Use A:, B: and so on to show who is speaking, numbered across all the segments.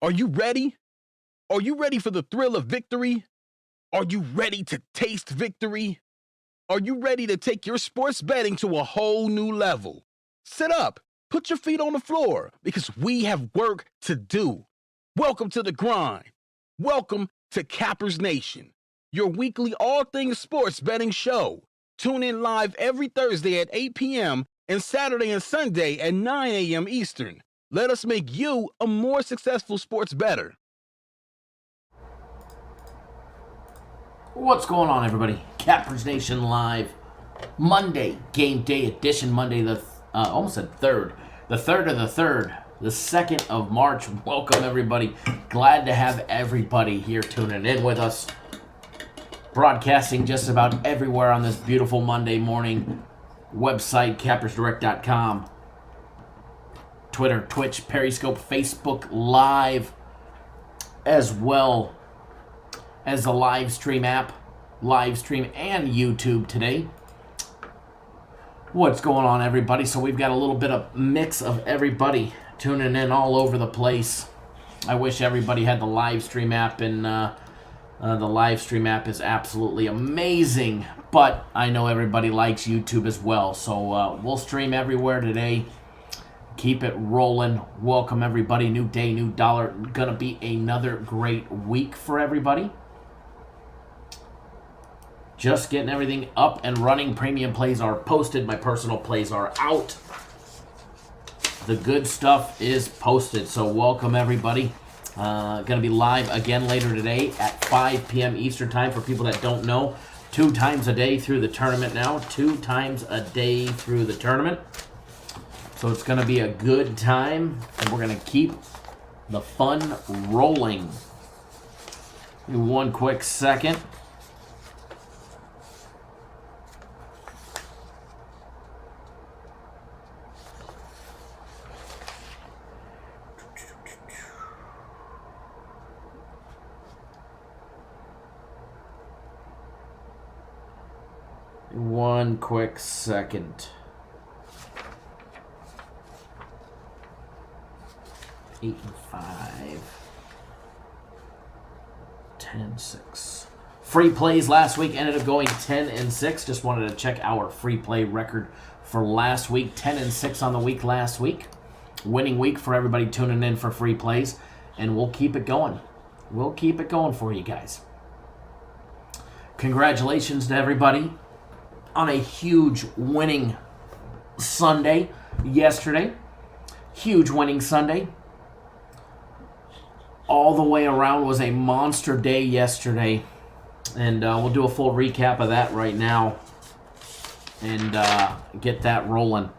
A: Are you ready? Are you ready for the thrill of victory? Are you ready to taste victory? Are you ready to take your sports betting to a whole new level? Sit up, put your feet on the floor, because we have work to do. Welcome to the grind. Welcome to Cappers Nation, your weekly all things sports betting show. Tune in live every Thursday at 8 p.m. and Saturday and Sunday at 9 a.m. Eastern. Let us make you a more successful sports bettor.
B: What's going on, everybody? Cappers Nation Live, Monday, game day edition, Monday the, almost said third, the 2nd of March. Welcome, everybody. Glad to have everybody here tuning in with us. Broadcasting just about everywhere on this beautiful Monday morning. Website, cappersdirect.com. Twitter, Twitch, Periscope, Facebook Live, as well as the live stream app, live stream, and YouTube today. What's going on, everybody? So we've got a little bit of mix of everybody tuning in all over the place. I wish everybody had the live stream app, and the live stream app is absolutely amazing, but I know everybody likes YouTube as well, so we'll stream everywhere today. Keep it rolling. Welcome, everybody. New day, new dollar. Gonna be another great week for everybody. Just getting everything up and running. Premium plays are posted. My personal plays are out. The good stuff is posted. So welcome, everybody. Going to be live again later today at 5 p.m. Eastern time for people that don't know. 2 times a day through the tournament now. 2 times a day through the tournament. So it's going to be a good time. And we're going to keep the fun rolling. Give me one quick second. One quick second. 8 and 5. 10-6. Free plays last week ended up going 10-6. Just wanted to check our free play record for last week. 10-6 on the week last week. Winning week for everybody tuning in for free plays. And we'll keep it going. We'll keep it going for you guys. Congratulations to everybody on a huge winning Sunday yesterday. Huge winning Sunday. All the way around was a monster day yesterday. And we'll do a full recap of that right now. And get that rolling.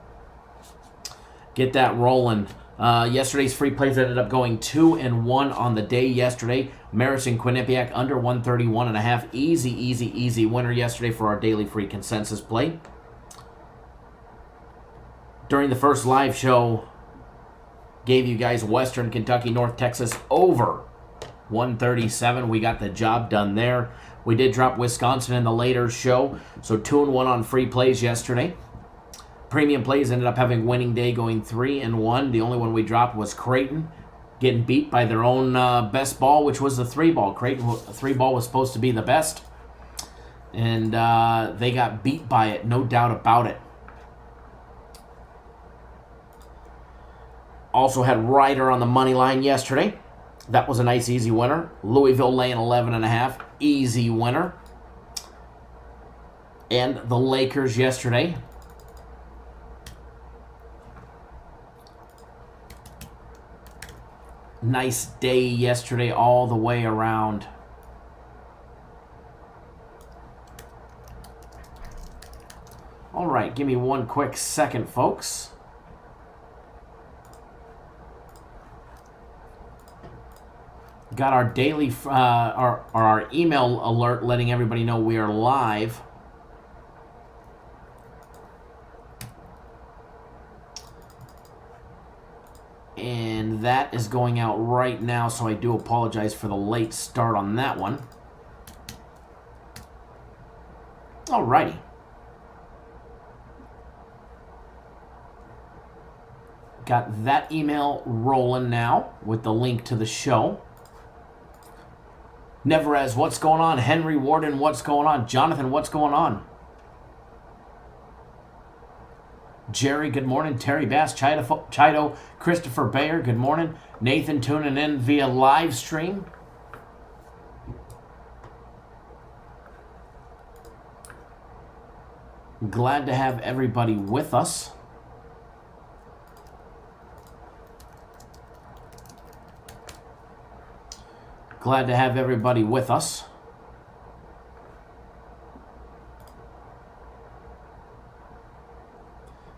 B: Get that rolling. Yesterday's free plays ended up going 2-1 on the day yesterday. Maris and Quinnipiac under 131.5. Easy winner yesterday for our daily free consensus play. During the first live show, gave you guys Western Kentucky, North Texas over 137. We got the job done there. We did drop Wisconsin in the later show, so 2-1 on free plays yesterday. Premium plays ended up having winning day going 3-1. The only one we dropped was Creighton, getting beat by their own best ball, which was the 3-ball. Creighton 3-ball was supposed to be the best, and they got beat by it, no doubt about it. Also had Ryder on the money line yesterday. That was a nice, easy winner. Louisville laying 11.5. Easy winner. And the Lakers yesterday. Nice day yesterday all the way around. All right, give me one quick second, folks. Got our daily, our email alert letting everybody know we are live. And that is going out right now, so I do apologize for the late start on that one. Alrighty. Got that email rolling now with the link to the show. Neverez, what's going on? Henry Warden, what's going on? Jonathan, what's going on? Jerry, good morning. Terry Bass, Chido, Christopher Bayer, good morning. Nathan tuning in via live stream. Glad to have everybody with us. Glad to have everybody with us.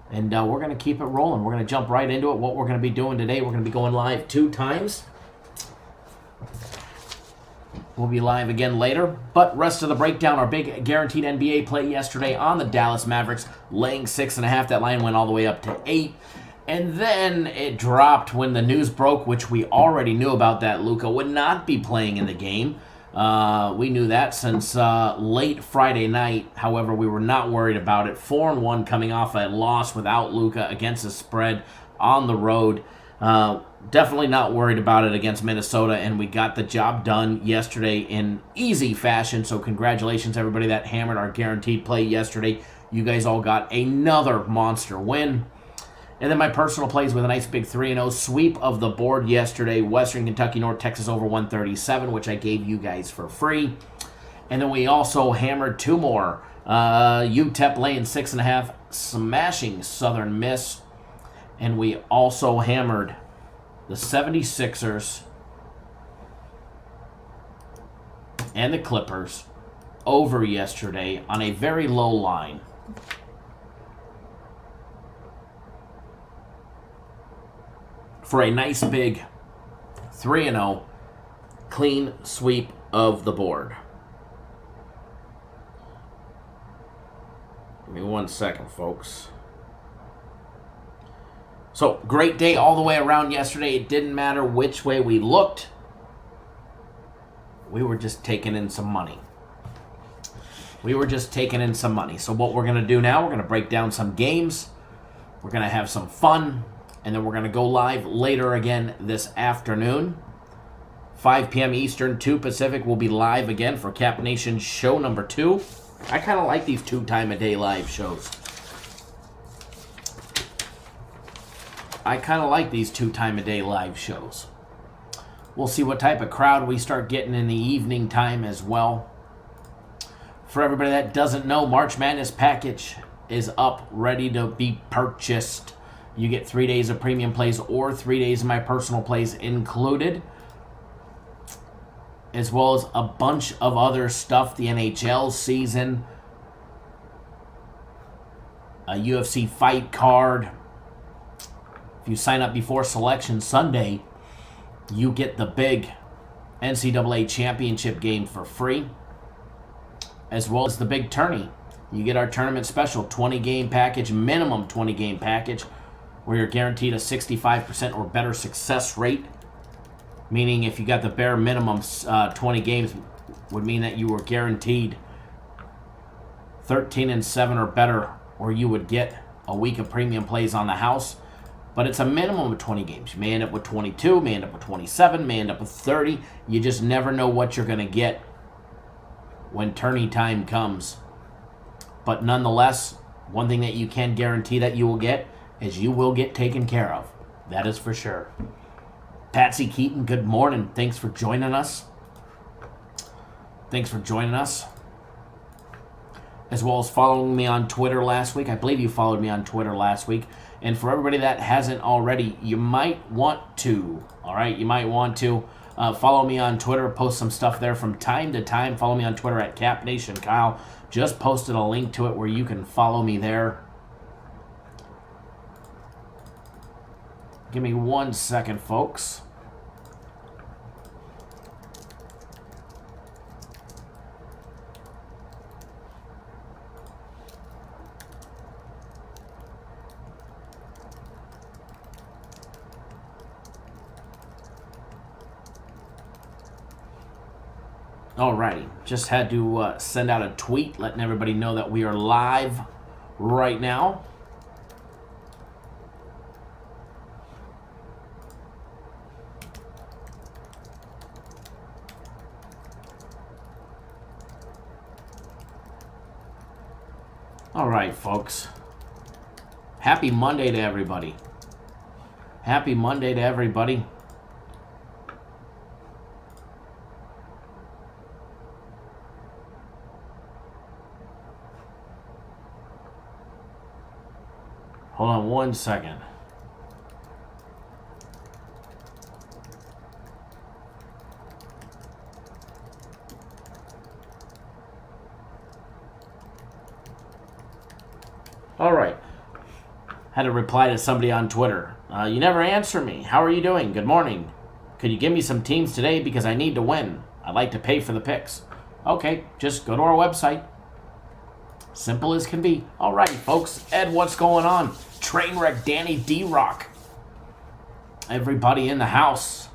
B: And we're going to keep it rolling. We're going to jump right into it. What we're going to be doing today, we're going to be going live 2 times. We'll be live again later. But rest of the breakdown, our big guaranteed NBA play yesterday on the Dallas Mavericks, laying 6.5. That line went all the way up to 8. And then it dropped when the news broke, which we already knew about, that Luka would not be playing in the game. We knew that since late Friday night. However, we were not worried about it. 4-1 coming off a loss without Luka against the spread on the road. Definitely not worried about it against Minnesota, and we got the job done yesterday in easy fashion. So congratulations, everybody that hammered our guaranteed play yesterday. You guys all got another monster win. And then my personal plays with a nice big 3-0 sweep of the board yesterday. Western Kentucky, North Texas over 137, which I gave you guys for free. And then we also hammered 2 more. UTEP laying 6.5, smashing Southern Miss. And we also hammered the 76ers and the Clippers over yesterday on a very low line. For a nice big 3-0 clean sweep of the board. Give me 1 second, folks. So, great day all the way around yesterday. It didn't matter which way we looked. We were just taking in some money. So what we're going to do now, we're going to break down some games. We're going to have some fun. And then we're going to go live later again this afternoon. 5 p.m. Eastern, 2 Pacific. We'll be live again for Cap Nation show number 2. I kind of like these 2-time-a-day live shows. We'll see what type of crowd we start getting in the evening time as well. For everybody that doesn't know, March Madness package is up, ready to be purchased. You get 3 days of premium plays or 3 days of my personal plays included, as well as a bunch of other stuff. The NHL season, a UFC fight card. If you sign up before Selection Sunday, you get the big NCAA championship game for free, as well as the big tourney. You get our tournament special 20-game package, minimum 20-game package, where you're guaranteed a 65% or better success rate. Meaning if you got the bare minimum 20 games, would mean that you were guaranteed 13-7 or better, or you would get a week of premium plays on the house. But it's a minimum of 20 games. You may end up with 22, may end up with 27, may end up with 30. You just never know what you're going to get when tourney time comes. But nonetheless, one thing that you can guarantee that you will get is you will get taken care of. That is for sure. Patsy Keaton, good morning. Thanks for joining us. As well as following me on Twitter last week. I believe you followed me on Twitter last week. And for everybody that hasn't already, you might want to. All right, you might want to follow me on Twitter. Post some stuff there from time to time. Follow me on Twitter at CapNationKyle. Just posted a link to it where you can follow me there. Give me 1 second, folks. Alrighty, just had to send out a tweet letting everybody know that we are live right now. All right, folks. Happy Monday to everybody. Happy Monday to everybody. Hold on one second. All right. Had to reply to somebody on Twitter. You never answer me. How are you doing? Good morning. Could you give me some teams today because I need to win? I'd like to pay for the picks. Okay, just go to our website. Simple as can be. All right, folks. Ed, what's going on? Trainwreck Danny D-Rock. Everybody in the house.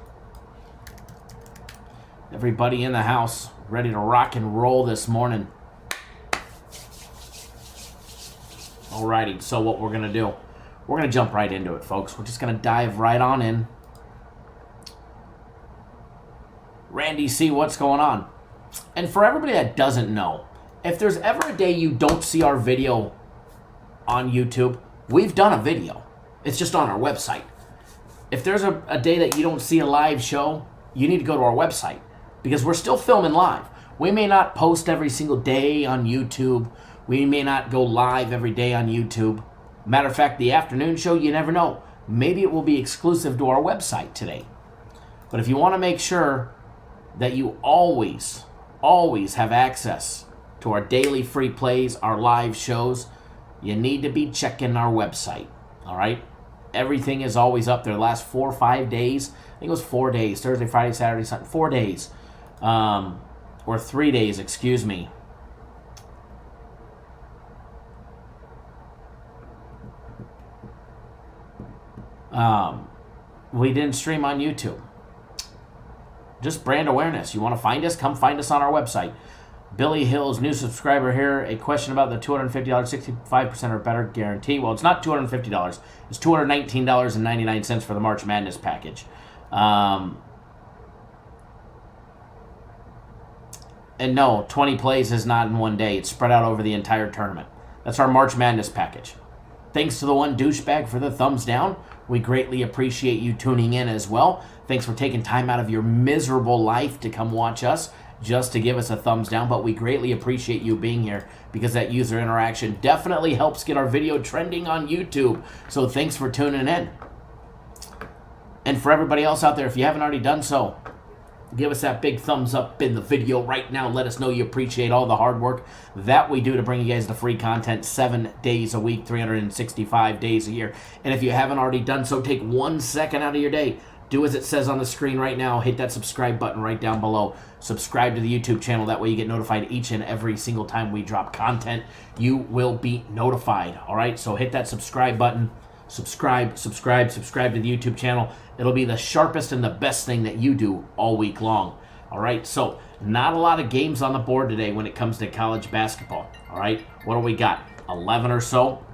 B: Everybody in the house. Ready to rock and roll this morning. Alrighty, so what we're going to do, we're going to jump right into it, folks. We're just going to dive right on in. Randy C., what's going on? And for everybody that doesn't know, if there's ever a day you don't see our video on YouTube, we've done a video. It's just on our website. If there's a day that you don't see a live show, you need to go to our website because we're still filming live. We may not post every single day on YouTube. We may not go live every day on YouTube. Matter of fact, the afternoon show, you never know. Maybe it will be exclusive to our website today. But if you want to make sure that you always have access to our daily free plays, our live shows, you need to be checking our website. All right? Everything is always up there. The last 4 or 5 days, I think it was 4 days, Thursday, Friday, Saturday, Sunday, 4 days, or 3 days, excuse me. We didn't stream on YouTube. Just brand awareness. You want to find us? Come find us on our website. Billy Hills, new subscriber here. A question about the $250, 65% or better guarantee. Well, it's not $250. It's $219.99 for the March Madness package. And no, 20 plays is not in one day. It's spread out over the entire tournament. That's our March Madness package. Thanks to the one douchebag for the thumbs down. We greatly appreciate you tuning in as well. Thanks for taking time out of your miserable life to come watch us just to give us a thumbs down. But we greatly appreciate you being here because that user interaction definitely helps get our video trending on YouTube. So thanks for tuning in. And for everybody else out there, if you haven't already done so, give us that big thumbs up in the video right now. Let us know you appreciate all the hard work that we do to bring you guys the free content 7 days a week, 365 days a year. And if you haven't already done so, take 1 second out of your day. Do as it says on the screen right now. Hit that subscribe button right down below. Subscribe to the YouTube channel. That way you get notified each and every single time we drop content. You will be notified. All right, so hit that subscribe button. Subscribe to the YouTube channel. It'll be the sharpest and the best thing that you do all week long. All right, so not a lot of games on the board today when it comes to college basketball. All right, what do we got? 11 or so.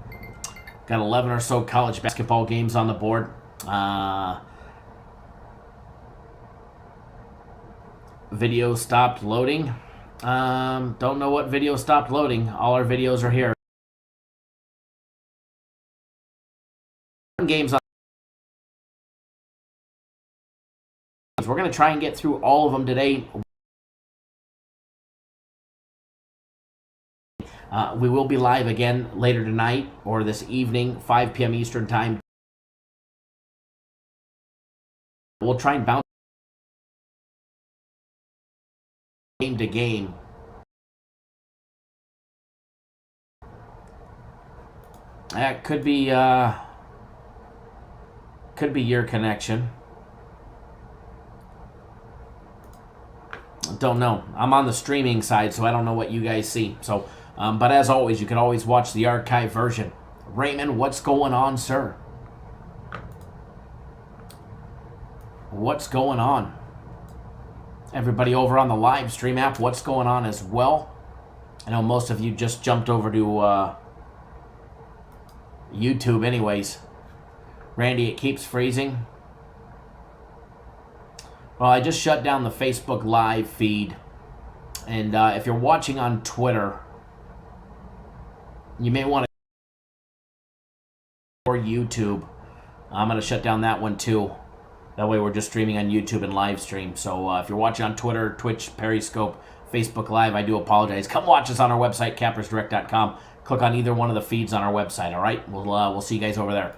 B: Got 11 or so college basketball games on the board. Video stopped loading. Don't know what video stopped loading. All our videos are here. Games on. We're going to try and get through all of them today. We will be live again later tonight or this evening, 5 p.m. Eastern Time. We'll try and bounce game to game. That could be your connection. Don't know. I'm on the streaming side, so I don't know what you guys see. So, but as always, you can always watch the archive version. Raymond, what's going on, sir? What's going on? Everybody over on the live stream app, what's going on as well? I know most of you just jumped over to YouTube anyways. Randy, it keeps freezing. Well, I just shut down the Facebook live feed. And if you're watching on Twitter, you may want to or YouTube. I'm going to shut down that one too. That way we're just streaming on YouTube and live stream. So if you're watching on Twitter, Twitch, Periscope, Facebook Live, I do apologize. Come watch us on our website, cappersdirect.com. Click on either one of the feeds on our website, all right? We'll see you guys over there.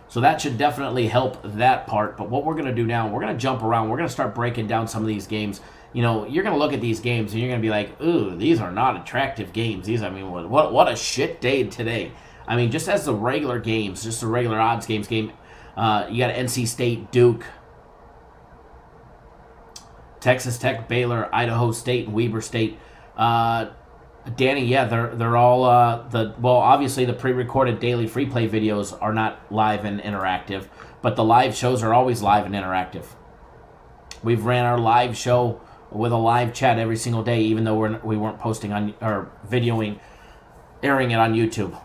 B: So that should definitely help that part. But what we're going to do now, we're going to jump around. We're going to start breaking down some of these games. You know, you're going to look at these games and you're going to be like, ooh, these are not attractive games. These, I mean, what a shit day today. I mean, just as the regular games, just the regular odds games game, you got NC State, Duke, Texas Tech, Baylor, Idaho State, and Weber State. Danny, yeah, they're all obviously the pre-recorded daily free play videos are not live and interactive, but the live shows are always live and interactive. We've ran our live show with a live chat every single day, even though we weren't posting on or videoing, airing it on YouTube.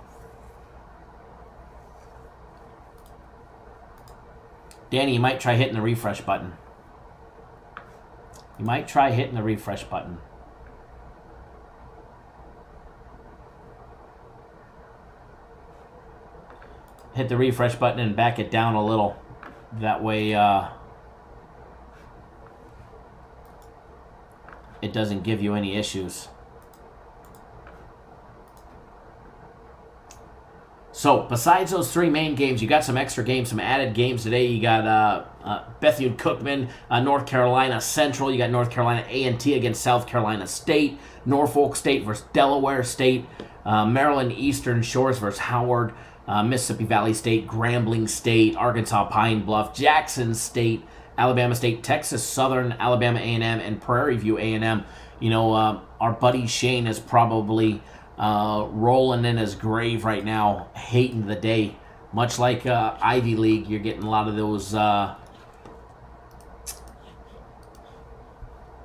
B: Danny, you might try hitting the refresh button. You might try hitting the refresh button. Hit the refresh button and back it down a little. That way it doesn't give you any issues. So, besides those three main games, you got some extra games, some added games today. You got Bethune-Cookman, North Carolina Central. You got North Carolina A&T against South Carolina State. Norfolk State versus Delaware State. Maryland Eastern Shores versus Howard. Mississippi Valley State, Grambling State, Arkansas Pine Bluff, Jackson State, Alabama State, Texas Southern, Alabama A&M, and Prairie View A&M. You know, our buddy Shane is probably rolling in his grave right now, hating the day. Much like Ivy League, you're getting a lot of those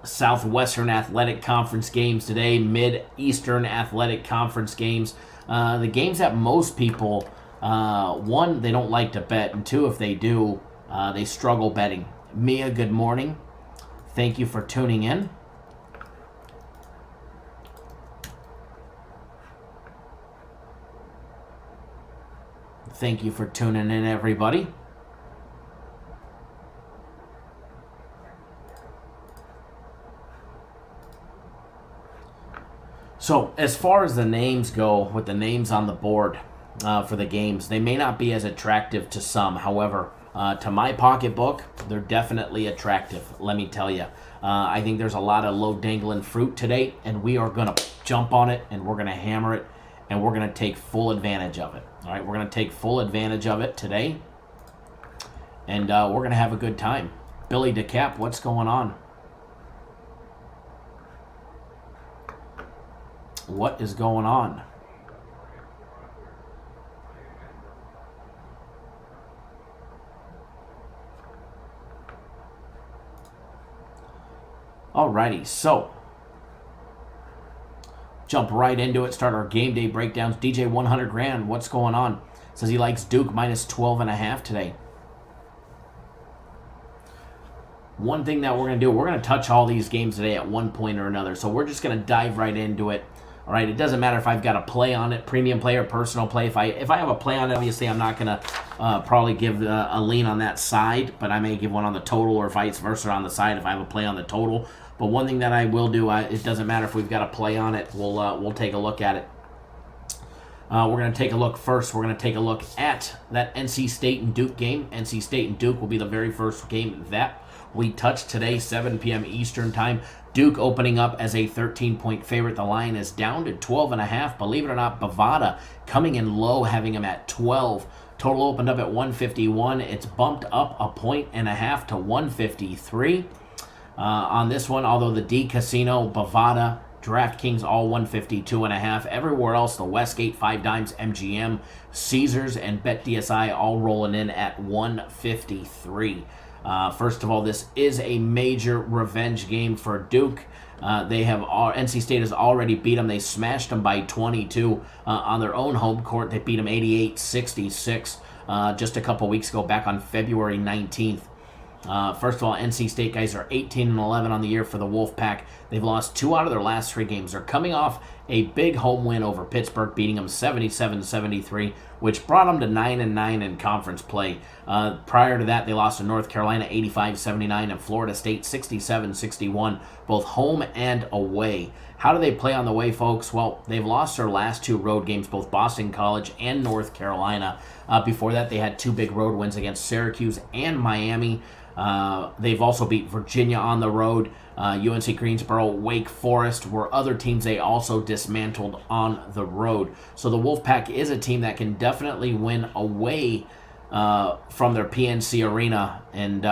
B: Southwestern Athletic Conference games today, Mid-Eastern Athletic Conference games. The games that most people, one, they don't like to bet, and two, if they do, they struggle betting. Mia, good morning. Thank you for tuning in. Thank you for tuning in, everybody. So, as far as the names go, with the names on the board for the games, they may not be as attractive to some. However, to my pocketbook, they're definitely attractive, let me tell you. I think there's a lot of low-dangling fruit today, and we are going to jump on it, and we're going to hammer it, and we're going to take full advantage of it. All right, we're going to take full advantage of it today, and we're going to have a good time. Billy DeCap, what's going on? What is going on? Alrighty, so jump right into it. Start our game day breakdowns. DJ 100 grand, what's going on? Says he likes Duke minus 12.5 today. One thing that we're going to do, we're going to touch all these games today at one point or another. So we're just going to dive right into it. All right, it doesn't matter if I've got a play on it, premium play or personal play. If I have a play on it, obviously I'm not going to probably give a lean on that side, but I may give one on the total or vice versa on the side if I have a play on the total. But one thing that I will do, it doesn't matter if we've got a play on it, we'll take a look at it. We're going to take a look first. We're going to take a look at that NC State and Duke game. NC State and Duke will be the very first game that we touch today, 7 p.m. Eastern time. Duke opening up as a 13-point favorite. The line is down to 12.5. Believe it or not, Bovada coming in low, having them at 12. Total opened up at 151. It's bumped up 1.5 to 153 on this one. Although the D Casino, Bovada, DraftKings all 152.5. Everywhere else, the Westgate, 5 Dimes, MGM, Caesars, and BetDSI all rolling in at 153. First of all, this is a major revenge game for Duke. NC State has already beat them. They smashed them by 22 on their own home court. They beat them 88-66 just a couple weeks ago, back on February 19th. First of all, NC State guys are 18-11 on the year for the Wolfpack. They've lost 2 out of their last 3 games. They're coming off a big home win over Pittsburgh, beating them 77-73, which brought them to 9-9 in conference play. Prior to that, they lost to North Carolina 85-79 and Florida State 67-61, both home and away. How do they play on the way, folks? Well, they've lost their last 2 road games, both Boston College and North Carolina. Before that, they had 2 big road wins against Syracuse and Miami. They've also beat Virginia on the road. UNC Greensboro, Wake Forest were other teams they also dismantled on the road. So the Wolfpack is a team that can definitely win away from their PNC Arena, and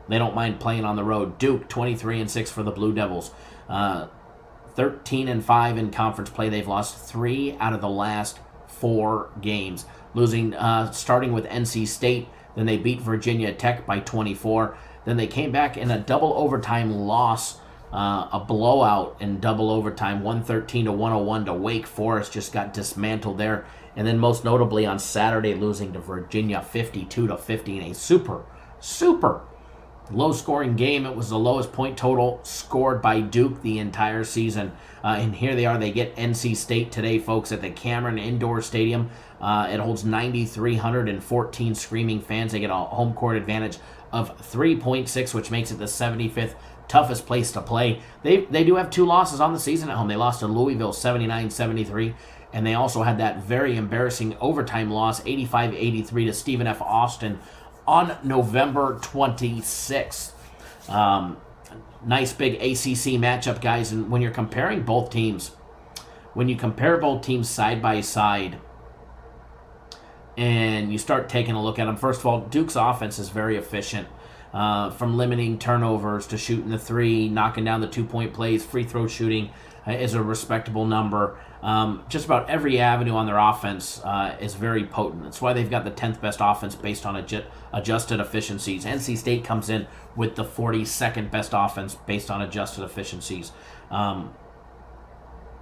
B: they don't mind playing on the road. Duke, 23-6 for the Blue Devils. 13-5 in conference play. They've lost 3 out of the last 4 games, losing starting with NC State. Then they beat Virginia Tech by 24. Then they came back in a double overtime loss, a blowout in double overtime, 113-101 to Wake Forest. Just got dismantled there. And then most notably on Saturday, losing to Virginia 52-50 in a super low-scoring game. It was the lowest point total scored by Duke the entire season. And here they are. They get NC State today, folks, at the Cameron Indoor Stadium. It holds 9,314 screaming fans. They get a home court advantage of 3.6, which makes it the 75th toughest place to play. They do have 2 losses on the season at home. They lost to Louisville 79-73, and they also had that very embarrassing overtime loss, 85-83 to Stephen F. Austin on November 26th. Nice big ACC matchup, guys. And when you're comparing both teams, when you compare both teams side by side, and you start taking a look at them, first of all, Duke's offense is very efficient. From limiting turnovers to shooting the 3, knocking down the 2-point plays, free throw shooting is a respectable number. Just about every avenue on their offense is very potent. That's why they've got the 10th best offense based on adjusted efficiencies. NC State comes in with the 42nd best offense based on adjusted efficiencies.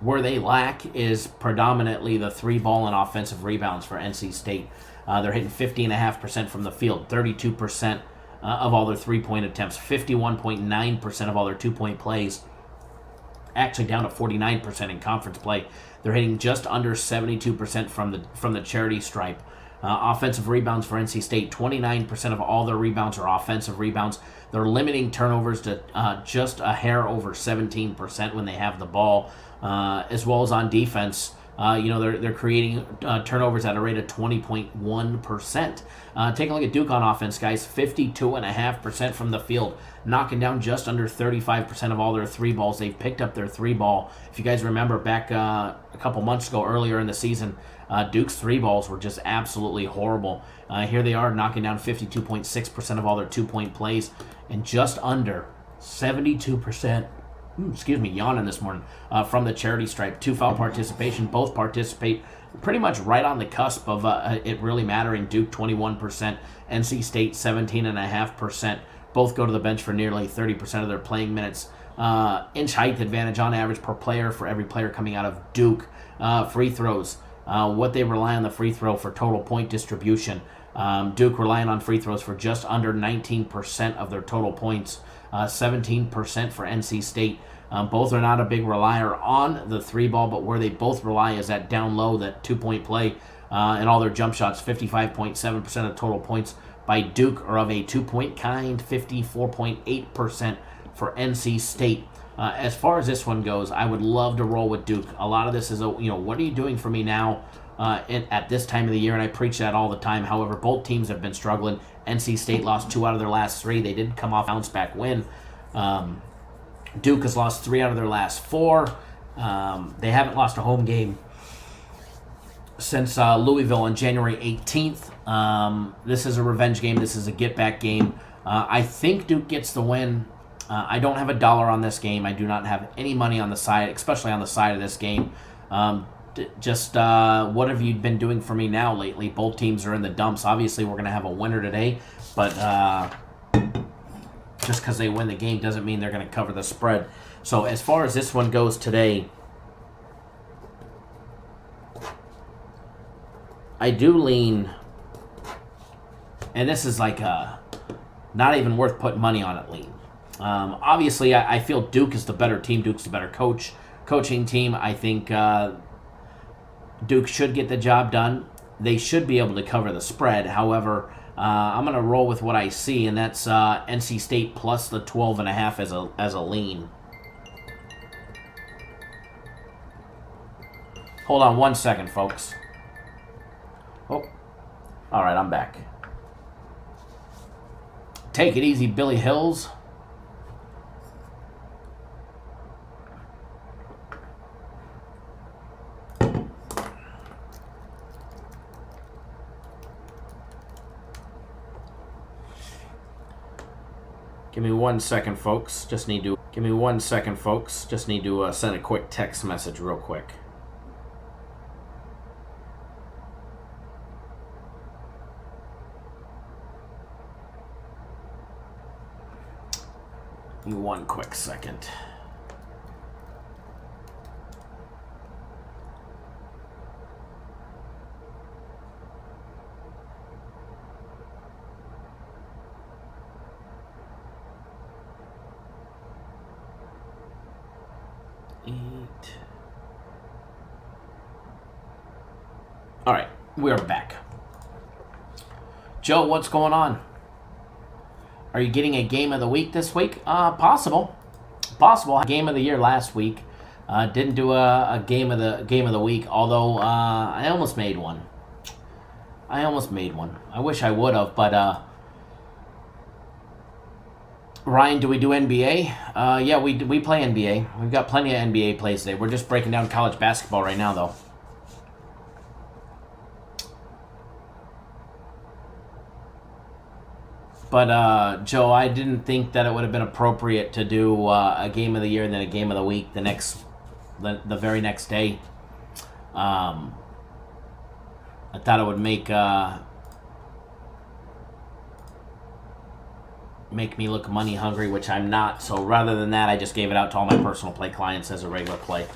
B: Where they lack is predominantly the 3-ball and offensive rebounds for NC State. They're hitting 50.5% from the field, 32% of all their 3-point attempts, 51.9% of all their 2-point plays, actually down to 49% in conference play. They're hitting just under 72% from the charity stripe. Offensive rebounds for NC State, 29% of all their rebounds are offensive rebounds. They're limiting turnovers to just a hair over 17% when they have the ball, as well as on defense. They're creating turnovers at a rate of 20.1%. Take a look at Duke on offense, guys. 52.5% from the field, knocking down just under 35% of all their 3-balls. They've picked up their 3-ball. If you guys remember back a couple months ago, earlier in the season, Duke's 3-balls were just absolutely horrible. Here they are knocking down 52.6% of all their 2-point plays and just under 72%. Yawning this morning, from the charity stripe. 2 foul participation, both participate pretty much right on the cusp of it really mattering. Duke 21%, NC State 17.5%. Both go to the bench for nearly 30% of their playing minutes. Inch height advantage on average per player for every player coming out of Duke. Free throws, what they rely on the free throw for total point distribution. Duke relying on free throws for just under 19% of their total points. 17% for NC State. Both are not a big relier on the 3-ball, but where they both rely is that down low, that 2-point play, and all their jump shots. 55.7% of total points by Duke are of a 2-point kind, 54.8% for NC State. As far as this one goes, I would love to roll with Duke. A lot of this is, what are you doing for me now at this time of the year? And I preach that all the time. However, both teams have been struggling. NC State lost 2 out of their last 3. They did come off a bounce-back win. Duke has lost 3 out of their last 4. They haven't lost a home game since Louisville on January 18th. This is a revenge game. This is a get-back game. I think Duke gets the win. I don't have a dollar on this game. I do not have any money on the side, especially on the side of this game. What have you been doing for me now lately? Both teams are in the dumps. Obviously, we're going to have a winner today, but just because they win the game doesn't mean they're going to cover the spread. So as far as this one goes today, I do lean, and this is like not even worth putting money on it, lean. Obviously, I feel Duke is the better team. Duke's the better coach coaching team. I think Duke should get the job done. They should be able to cover the spread. However, I'm going to roll with what I see, and that's NC State plus the 12.5 as a lean. Hold on 1 second, folks. Oh, all right, I'm back. Take it easy, Billy Hills. Give me 1 second, folks. Just need to send a quick text message real quick. Give me 1 quick second. All right, we're back. Joe, what's going on? Are you getting a game of the week this week? Possible. Game of the year last week. Didn't do a game of the week, although I almost made one. I wish I would have, but Ryan, do we do NBA? Yeah, we play NBA. We've got plenty of NBA plays today. We're just breaking down college basketball right now, though. But, Joe, I didn't think that it would have been appropriate to do a game of the year and then a game of the week the very next day. I thought it would make me look money hungry, which I'm not. So rather than that, I just gave it out to all my personal play clients as a regular play.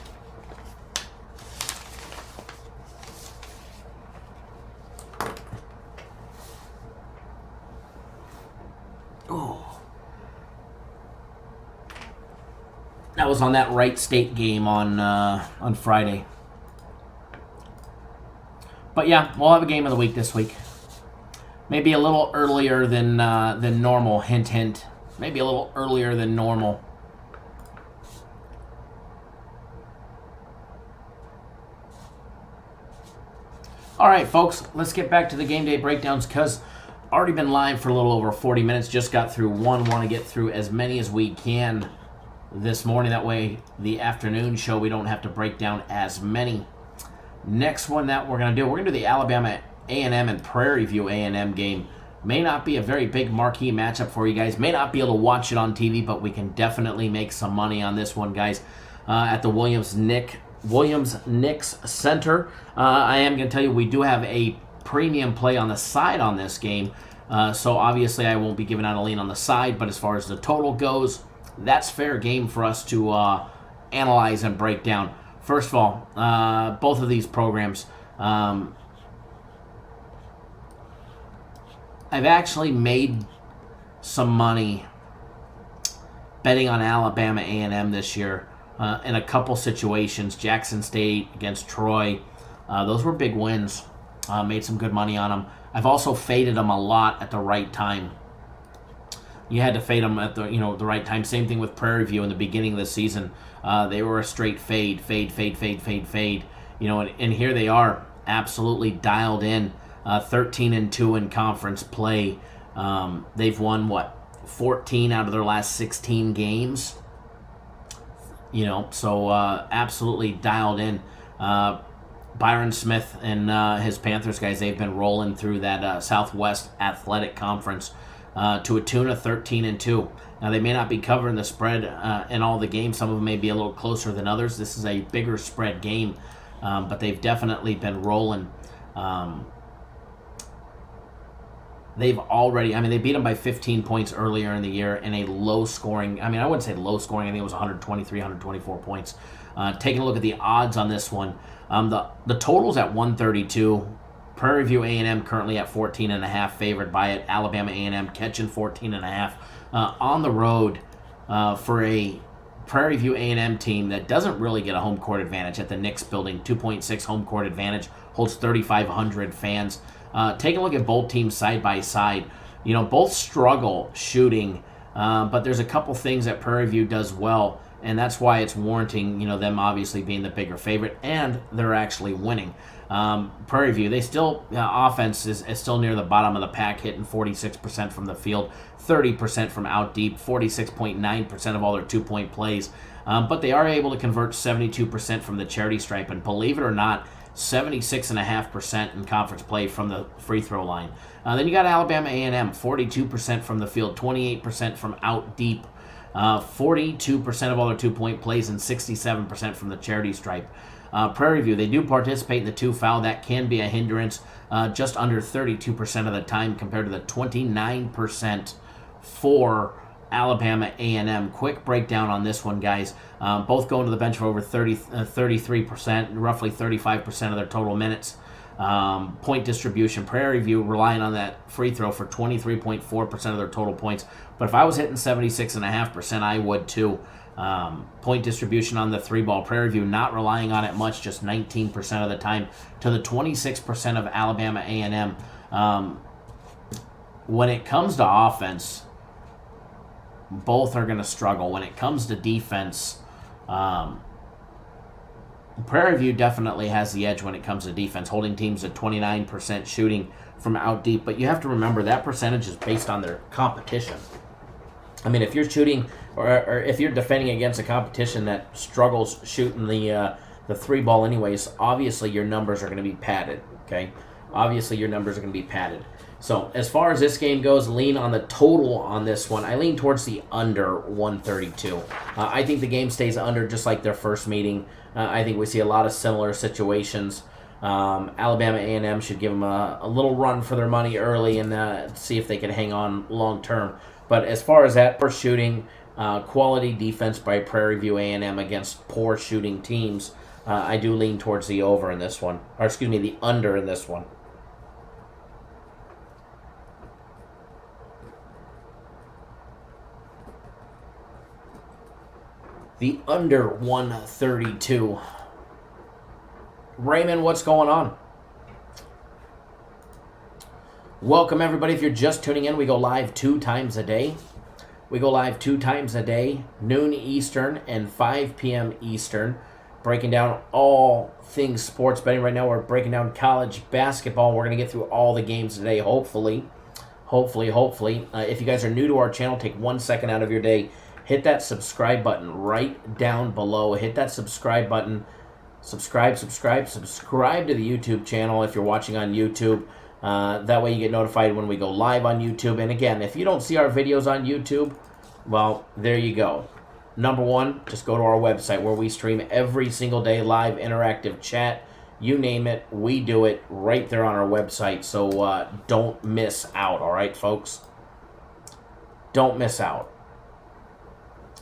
B: That was on that Wright State game on Friday. But yeah, we'll have a game of the week this week. Maybe a little earlier than normal. Hint, hint. Maybe a little earlier than normal. All right, folks, let's get back to the game day breakdowns because already been live for a little over 40 minutes. Just got through one. Want to get through as many as we can this morning. That way, the afternoon show, we don't have to break down as many. Next one that we're going to do the Alabama A&M and Prairie View A&M game. May not be a very big marquee matchup for you guys. May not be able to watch it on TV, but we can definitely make some money on this one, guys. At the Williams-Knicks Center. I am going to tell you, we do have a premium play on the side on this game. So obviously I won't be giving out a lean on the side, but as far as the total goes, that's fair game for us to analyze and break down. First of all, both of these programs, I've actually made some money betting on Alabama A&M this year in a couple situations. Jackson State against Troy, those were big wins. Made some good money on them. I've also faded them a lot at the right time. You had to fade them at the right time. Same thing with Prairie View in the beginning of the season. They were a straight fade. And here they are, absolutely dialed in. 13-2 in conference play. They've won 14 out of their last 16 games. So absolutely dialed in. Byron Smith and his Panthers guys, they've been rolling through that Southwest Athletic Conference to a tune of 13-2. Now, they may not be covering the spread in all the games. Some of them may be a little closer than others. This is a bigger spread game, but they've definitely been rolling. They've already, they beat them by 15 points earlier in the year in a low-scoring, I wouldn't say low-scoring. I think it was 123, 124 points. Taking a look at the odds on this one, the total's at 132. Prairie View A&M currently at 14.5, favored by it. Alabama A&M catching 14.5 on the road for a Prairie View A&M team that doesn't really get a home court advantage at the Knicks building. 2.6 home court advantage, holds 3,500 fans. Take a look at both teams side by side. Both struggle shooting, but there's a couple things that Prairie View does well, and that's why it's warranting, them obviously being the bigger favorite, and they're actually winning. Prairie View, they still, offense is still near the bottom of the pack, hitting 46% from the field, 30% from out deep, 46.9% of all their two-point plays. But they are able to convert 72% from the charity stripe, and believe it or not, 76.5% in conference play from the free throw line. Then you got Alabama A&M, 42% from the field, 28% from out deep, 42% of all their two-point plays, and 67% from the charity stripe. Prairie View, they do participate in the two foul. That can be a hindrance, just under 32% of the time compared to the 29% for Alabama A&M. Quick breakdown on this one, guys. Both going to the bench for over 33%, roughly 35% of their total minutes. Point distribution, Prairie View relying on that free throw for 23.4% of their total points. But if I was hitting 76.5%, I would too. Point distribution on the three ball, Prairie View not relying on it much, just 19% of the time, to the 26% of Alabama A&M. When it comes to offense, both are going to struggle. When it comes to defense, Prairie View definitely has the edge when it comes to defense, holding teams at 29% shooting from out deep. But you have to remember that percentage is based on their competition. I mean, if you're shooting or if you're defending against a competition that struggles shooting the three ball anyways, obviously your numbers are going to be padded, okay? Obviously your numbers are going to be padded. So as far as this game goes, lean on the total on this one. I lean towards the under 132. I think the game stays under just like their first meeting. I think we see a lot of similar situations. Alabama A&M should give them a little run for their money early and see if they can hang on long term. But as far as that, poor shooting, quality defense by Prairie View A&M against poor shooting teams, I do lean towards the over in this one. Or excuse me, the under in this one. The under 132. Raymond, what's going on? Welcome, everybody. If you're just tuning in, we go live 2 times a day. We go live 2 times a day, noon Eastern and 5 p.m. Eastern, breaking down all things sports betting. Right now, we're breaking down college basketball. We're going to get through all the games today, hopefully. If you guys are new to our channel, take 1 second out of your day. Hit that subscribe button right down below. Hit that subscribe button. Subscribe to the YouTube channel if you're watching on YouTube. That way you get notified when we go live on YouTube. And again, if you don't see our videos on YouTube, well, there you go. Number one, just go to our website where we stream every single day, live interactive chat. You name it, we do it right there on our website. So don't miss out, all right, folks? Don't miss out.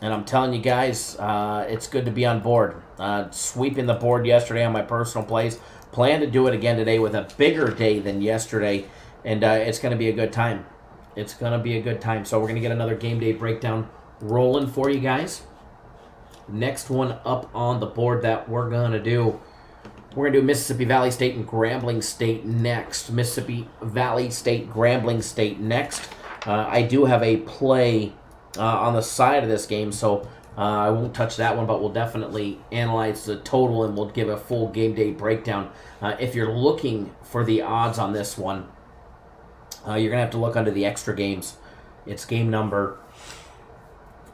B: And I'm telling you guys, it's good to be on board. Sweeping the board yesterday on my personal plays. Plan to do it again today with a bigger day than yesterday. And it's going to be a good time. It's going to be a good time. So we're going to get another game day breakdown rolling for you guys. Next one up on the board that we're going to do. We're going to do Mississippi Valley State and Grambling State next. Mississippi Valley State, Grambling State next. I do have a play on the side of this game, so I won't touch that one, but we'll definitely analyze the total and we'll give a full game day breakdown. If you're looking for the odds on this one, you're going to have to look under the extra games. It's game number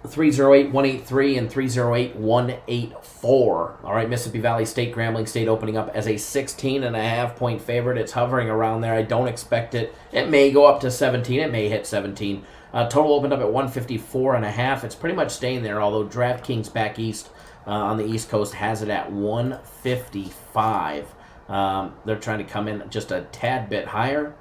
B: 308-183 and 308-184. All right, Mississippi Valley State, Grambling State opening up as a 16.5-point favorite. It's hovering around there. I don't expect it. It may go up to 17. It may hit 17. Total opened up at 154.5. It's pretty much staying there, although DraftKings back east on the East Coast has it at 155. They're trying to come in just a tad bit higher.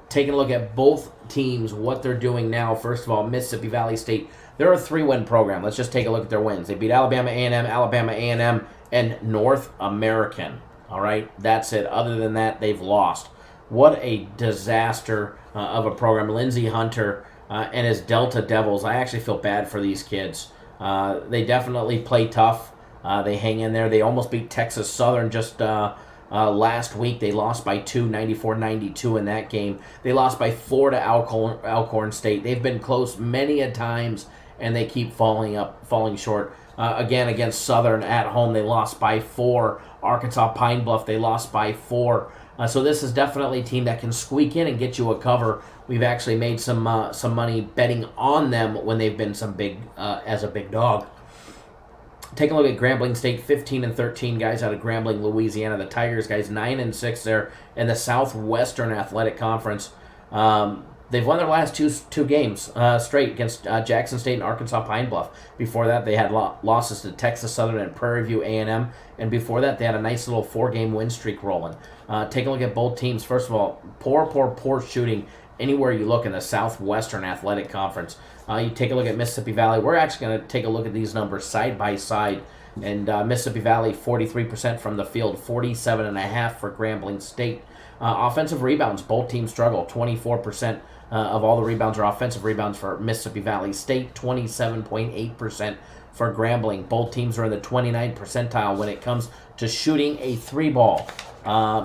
B: Taking a look at both teams, what they're doing now. First of all, Mississippi Valley State, they're a 3-win program. Let's just take a look at their wins. They beat Alabama A&M, and North American. All right, that's it. Other than that, they've lost. What a disaster of a program. Lindsey Hunter and his Delta Devils, I actually feel bad for these kids. They definitely play tough. They hang in there. They almost beat Texas Southern just last week. They lost by 2, 94-92 in that game. They lost by 4 to Alcorn State. They've been close many a times, and they keep falling short. Again, against Southern at home, they lost by 4. Arkansas Pine Bluff, they lost by 4. So this is definitely a team that can squeak in and get you a cover. We've actually made some money betting on them when they've been as a big dog. Take a look at Grambling State, 15-13 guys out of Grambling, Louisiana. The Tigers guys 9-6 there in the Southwestern Athletic Conference. They've won their last two games straight against Jackson State and Arkansas Pine Bluff. Before that, they had losses to Texas Southern and Prairie View A&M. And before that, they had a nice little 4-game win streak rolling. Take a look at both teams. First of all, poor shooting anywhere you look in the Southwestern Athletic Conference. You take a look at Mississippi Valley. We're actually going to take a look at these numbers side by side. And Mississippi Valley, 43% from the field, 47.5% for Grambling State. Offensive rebounds, both teams struggle. 24% of all the rebounds are offensive rebounds for Mississippi Valley State, 27.8% for Grambling. Both teams are in the 29th percentile when it comes to shooting a 3-ball.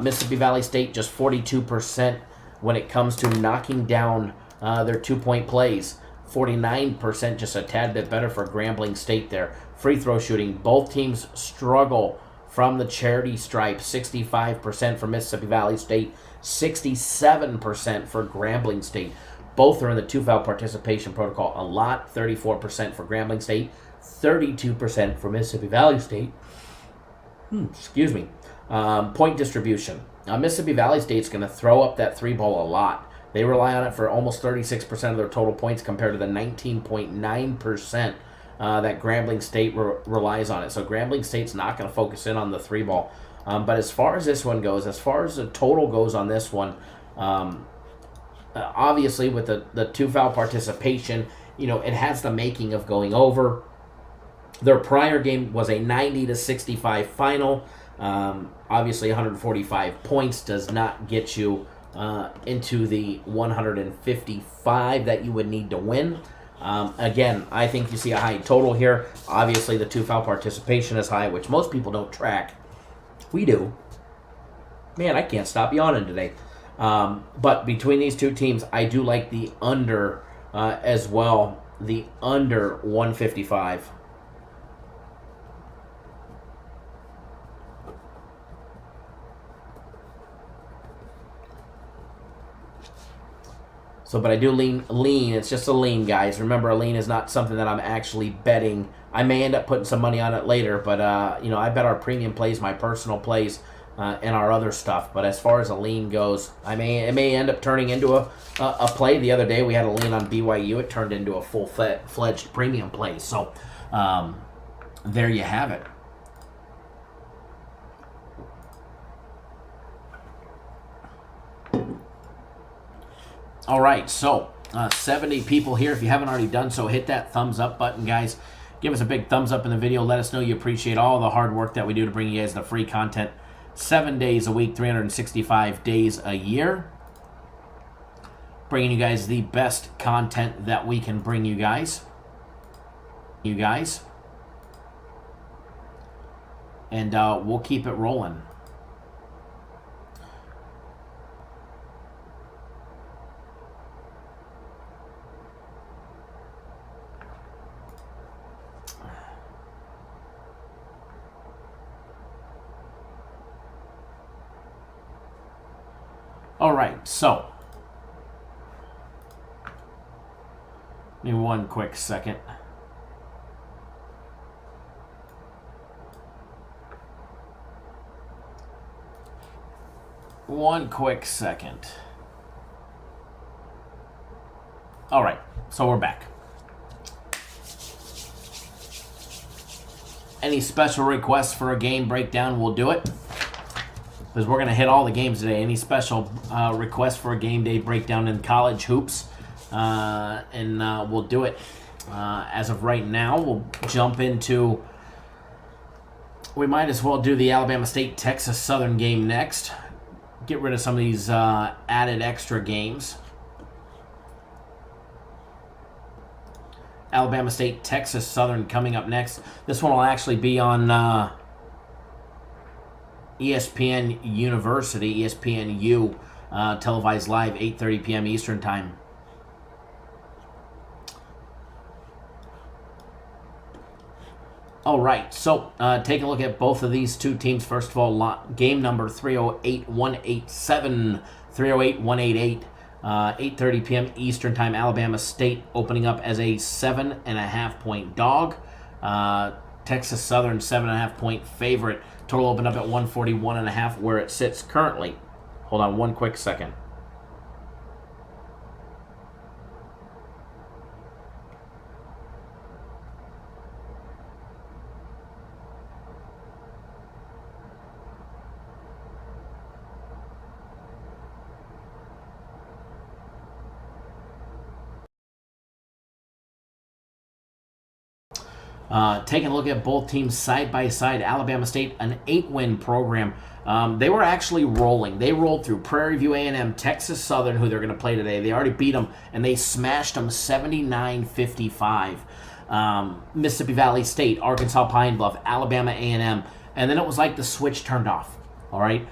B: Mississippi Valley State just 42% when it comes to knocking down their 2-point plays. 49%, just a tad bit better for Grambling State there. Free throw shooting, both teams struggle from the charity stripe. 65% for Mississippi Valley State, 67% for Grambling State. Both are in the 2-foul participation protocol a lot. 34% for Grambling State, 32% for Mississippi Valley State. Excuse me. Point distribution. Mississippi Valley State's going to throw up that 3-ball a lot. They rely on it for almost 36% of their total points compared to the 19.9% that Grambling State relies on it. So Grambling State's not going to focus in on the 3-ball. But as far as this one goes, as far as the total goes on this one, obviously with the 2-foul participation, it has the making of going over. Their prior game was a 90-65 final. Obviously 145 points does not get you into the 155 that you would need to win. Again, I think you see a high total here. Obviously, the 2-foul participation is high, which most people don't track. We do. Man, I can't stop yawning today. But between these two teams, I do like the under as well. The under 155. So, but I do lean. It's just a lean, guys. Remember, a lean is not something that I'm actually betting. I may end up putting some money on it later, but I bet our premium plays, my personal plays, and our other stuff. But as far as a lean goes, it may end up turning into a play. The other day we had a lean on BYU. It turned into a full-fledged premium play. So, there you have it. All right, so 70 people here. If you haven't already done so, hit that thumbs up button, guys. Give us a big thumbs up in the video. Let us know you appreciate all the hard work that we do to bring you guys the free content 7 days a week, 365 days a year. Bringing you guys the best content that we can bring you guys. And we'll keep it rolling. All right, so give me one quick second. All right, so we're back. Any special requests for a game breakdown, we'll do it. Because we're going to hit all the games today. Any special requests for a game day breakdown in college hoops, and we'll do it. As of right now, we'll jump into... We might as well do the Alabama State-Texas Southern game next. Get rid of some of these added extra games. Alabama State, Texas Southern coming up next. This one will actually be on ESPN University, ESPNU, televised live, 8:30 p.m. Eastern Time. All right, so take a look at both of these two teams. First of all, game number 308-187, 308-188, 8:30 p.m. Eastern Time. Alabama State opening up as a 7.5-point dog. Texas Southern 7.5-point favorite. Total opened up at 141.5, where it sits currently. Hold on one quick second. Taking a look at both teams side by side, Alabama State, an 8-win program. They were actually rolling. They rolled through Prairie View A&M, Texas Southern, who they're going to play today. They already beat them, and they smashed them 79-55. Mississippi Valley State, Arkansas Pine Bluff, Alabama A&M, and then it was like the switch turned off. All right,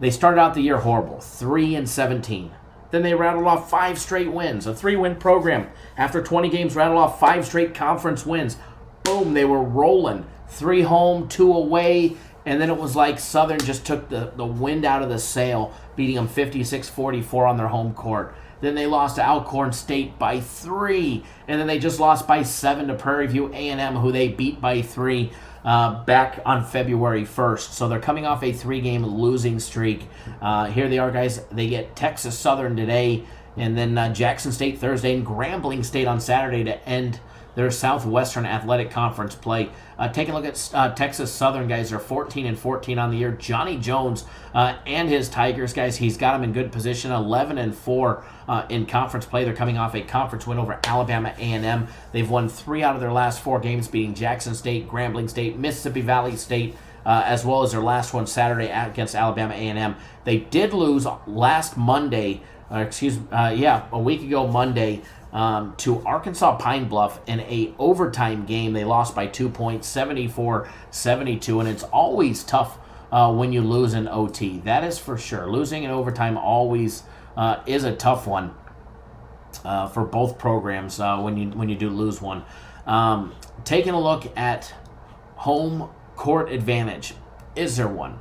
B: they started out the year horrible, 3-17. Then they rattled off 5 straight wins, a 3-win program. After 20 games, rattled off 5 straight conference wins. Boom, they were rolling. 3 home, 2 away, and then it was like Southern just took the wind out of the sail, beating them 56-44 on their home court. Then they lost to Alcorn State by 3, and then they just lost by 7 to Prairie View A&M, who they beat by 3 back on February 1st. So they're coming off a 3-game losing streak. Here they are, guys. They get Texas Southern today, and then Jackson State Thursday, and Grambling State on Saturday to end their Southwestern Athletic Conference play. Take a look at Texas Southern, guys. They're 14-14 on the year. Johnny Jones and his Tigers, guys, he's got them in good position. 11-4 in conference play. They're coming off a conference win over Alabama A&M. They've won 3 out of their last 4 games, beating Jackson State, Grambling State, Mississippi Valley State, as well as their last one Saturday against Alabama A&M. They did lose last Monday, a week ago Monday, to Arkansas Pine Bluff in a overtime game. They lost by 2 points, 74-72, and it's always tough when you lose in OT. That is for sure. Losing in overtime always is a tough one for both programs when you do lose one. Taking a look at home court advantage. Is there one?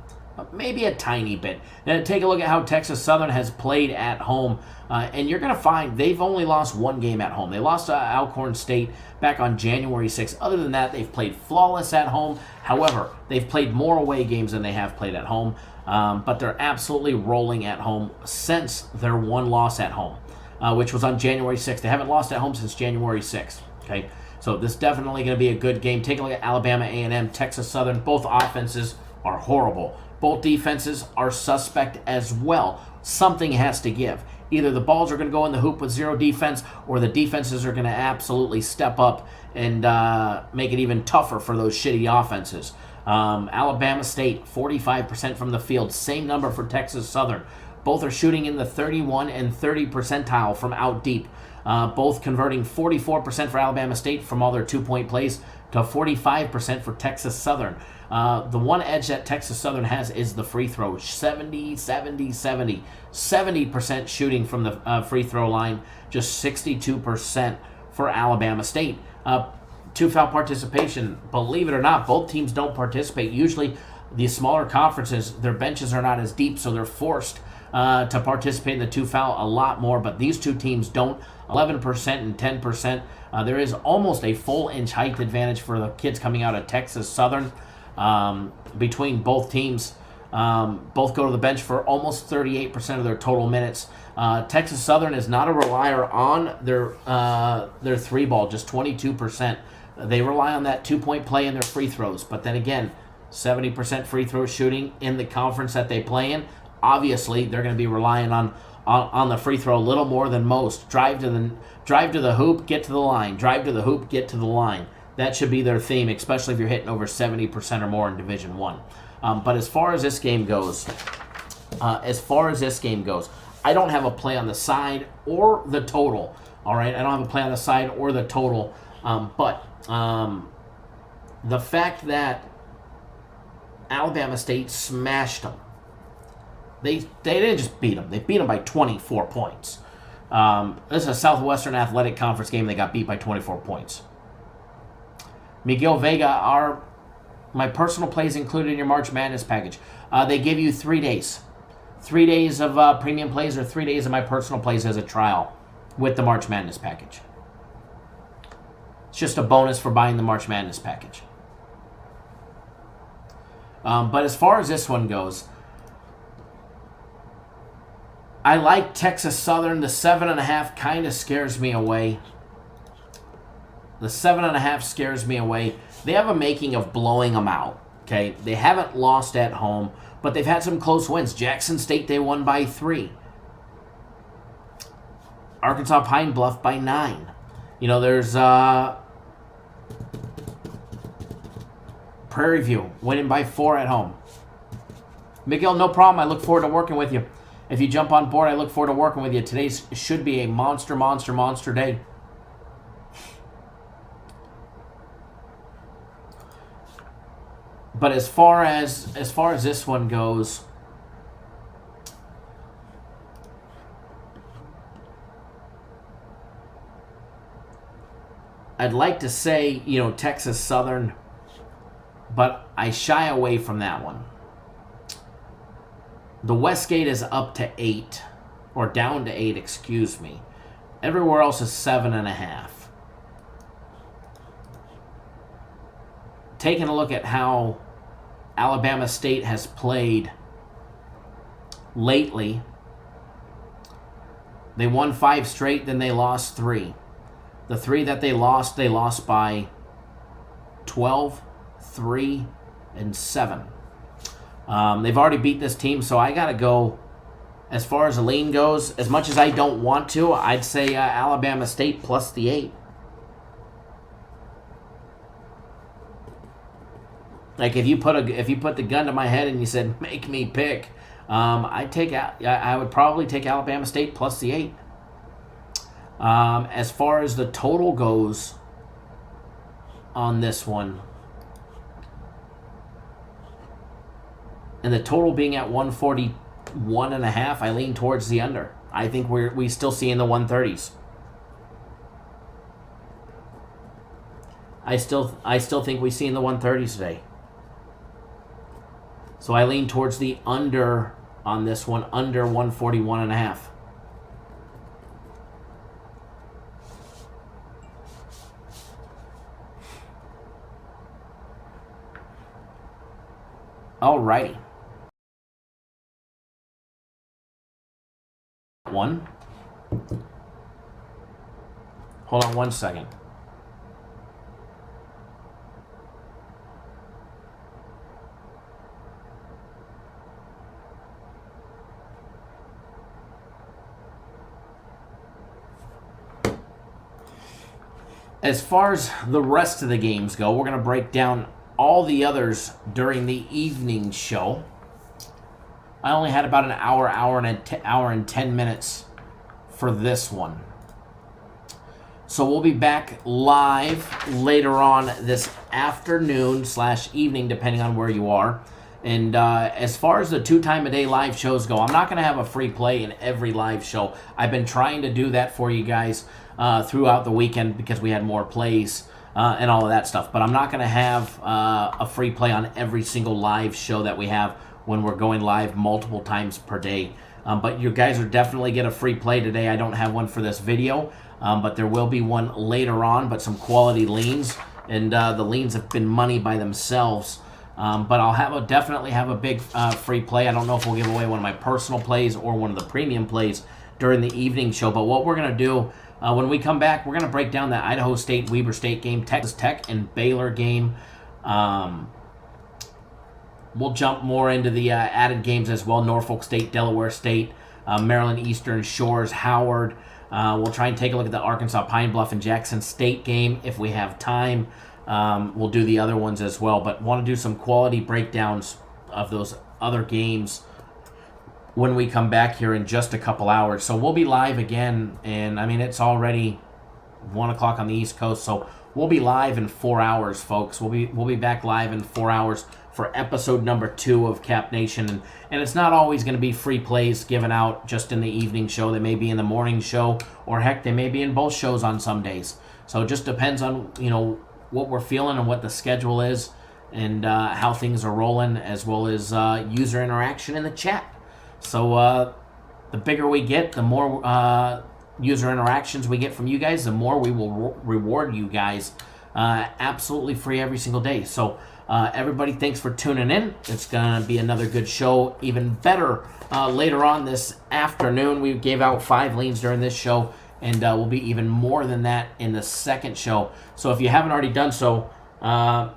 B: Maybe a tiny bit. Now, take a look at how Texas Southern has played at home, and you're going to find they've only lost 1 game at home. They lost to Alcorn State back on January 6th. Other than that, they've played flawless at home. However, they've played more away games than they have played at home, but they're absolutely rolling at home since their 1 loss at home, which was on January 6th. They haven't lost at home since January 6th. Okay, so this is definitely going to be a good game. Take a look at Alabama A&M, Texas Southern. Both offenses are horrible. Both defenses are suspect as well. Something has to give. Either the balls are going to go in the hoop with 0 defense, or the defenses are going to absolutely step up and make it even tougher for those shitty offenses. Alabama State, 45% from the field. Same number for Texas Southern. Both are shooting in the 31 and 30 percentile from out deep. Both converting 44% for Alabama State from all their 2-point plays to 45% for Texas Southern. The one edge that Texas Southern has is the free throw. 70% shooting from the free throw line, just 62% for Alabama State. 2 foul participation, believe it or not, both teams don't participate. Usually the smaller conferences, their benches are not as deep, so they're forced to participate in the 2 foul a lot more, but these 2 teams don't. 11% and 10%. There is almost a full inch height advantage for the kids coming out of Texas Southern. Between both teams, both go to the bench for almost 38% of their total minutes. Texas Southern is not a relier on their 3-ball, just 22%. They rely on that 2-point play and their free throws, but then again, 70% free throw shooting in the conference that they play in. Obviously, they're going to be relying on the free throw a little more than most. Drive to the hoop, get to the line. Drive to the hoop, get to the line. That should be their theme, especially if you're hitting over 70% or more in Division I. But as far as this game goes, I don't have a play on the side or the total. All right, I don't have a play on the side or the total But the fact that Alabama State smashed them, they didn't just beat them. They beat them by 24 points. This is a Southwestern Athletic Conference game. They got beat by 24 points. Miguel Vega are my personal plays included in your March Madness package. They give you 3 days. 3 days of premium plays or 3 days of my personal plays as a trial with the March Madness package. It's just a bonus for buying the March Madness package. But as far as this one goes, I like Texas Southern. The 7.5 kind of scares me away. The 7.5 scares me away. They have a making of blowing them out. Okay, they haven't lost at home, but they've had some close wins. Jackson State, they won by 3. Arkansas Pine Bluff by 9. You know, there's Prairie View winning by 4 at home. Miguel, no problem. I look forward to working with you. If you jump on board, I look forward to working with you. Today's should be a monster day. But as far as this one goes, I'd like to say, you know, Texas Southern, but I shy away from that one. The Westgate is up to 8, or down to 8, excuse me. Everywhere else is 7.5. Taking a look at how Alabama State has played lately, they won 5 straight, then they lost 3. The 3 that they lost by 12, 3, and 7. They've already beat this team, so I got to go, as far as the lean goes, as much as I don't want to, I'd say Alabama State plus the 8. Like if you put the gun to my head and you said make me pick, I would probably take Alabama State plus the 8. As far as the total goes on this one, and the total being at 141.5, I lean towards the under. I think we still see in the 130s. I still think we see in the 130s today. So I lean towards the under on this one, under 141.5. Alrighty. One. Hold on 1 second. As far as the rest of the games go, we're going to break down all the others during the evening show. I only had about an hour and 10 minutes for this one. So we'll be back live later on this afternoon / evening, depending on where you are. And as far as the 2-time-a-day live shows go, I'm not going to have a free play in every live show. I've been trying to do that for you guys throughout the weekend because we had more plays and all of that stuff. But I'm not going to have a free play on every single live show that we have when we're going live multiple times per day. But you guys are definitely get a free play today. I don't have one for this video, but there will be one later on, but some quality leans. And the leans have been money by themselves. But I'll definitely have a big free play. I don't know if we'll give away one of my personal plays or one of the premium plays during the evening show. But what we're going to do when we come back, we're going to break down that Idaho State, Weber State game, Texas Tech, and Baylor game. We'll jump more into the added games as well. Norfolk State, Delaware State, Maryland Eastern Shores, Howard. We'll try and take a look at the Arkansas Pine Bluff and Jackson State game if we have time. We'll do the other ones as well, but want to do some quality breakdowns of those other games when we come back here in just a couple hours. So we'll be live again, and I mean, it's already 1 o'clock on the East Coast. So we'll be live in 4 hours, folks. We'll be back live in 4 hours for episode number 2 of Cap Nation. And it's not always going to be free plays given out just in the evening show. They may be in the morning show, or heck, they may be in both shows on some days. So it just depends on, what we're feeling and what the schedule is, and how things are rolling, as well as user interaction in the chat. So the bigger we get, the more user interactions we get from you guys, the more we will reward you guys absolutely free every single day. So everybody, thanks for tuning in. It's going to be another good show. Even better later on this afternoon. We gave out 5 leans during this show, and will be even more than that in the second show. So if you haven't already done so,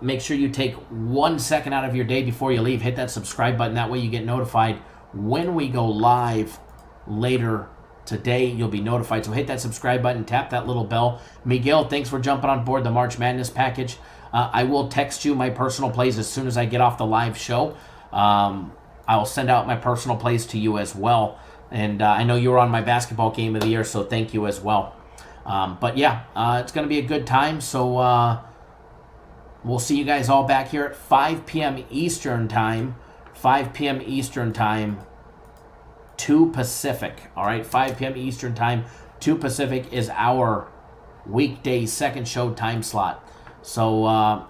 B: make sure you take 1 second out of your day before you leave. Hit that subscribe button. That way you get notified when we go live later today. You'll be notified. So hit that subscribe button, tap that little bell. Miguel, thanks for jumping on board the March Madness package. I will text you my personal plays as soon as I get off the live show. I'll send out my personal plays to you as well. And I know you were on my basketball game of the year, so thank you as well. But yeah, it's going to be a good time. So we'll see you guys all back here at 5 p.m. Eastern Time. 5 p.m. Eastern Time, 2 Pacific. All right, 5 p.m. Eastern Time, 2 Pacific is our weekday second show time slot. So,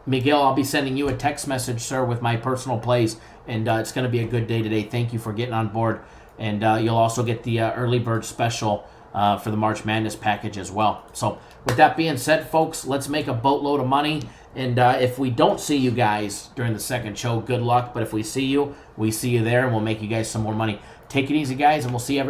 B: Miguel, I'll be sending you a text message, sir, with my personal plays, and it's going to be a good day today. Thank you for getting on board, and you'll also get the early bird special for the March Madness package as well. So, with that being said, folks, let's make a boatload of money, and if we don't see you guys during the second show, good luck, but if we see you there, and we'll make you guys some more money. Take it easy, guys, and we'll see everybody.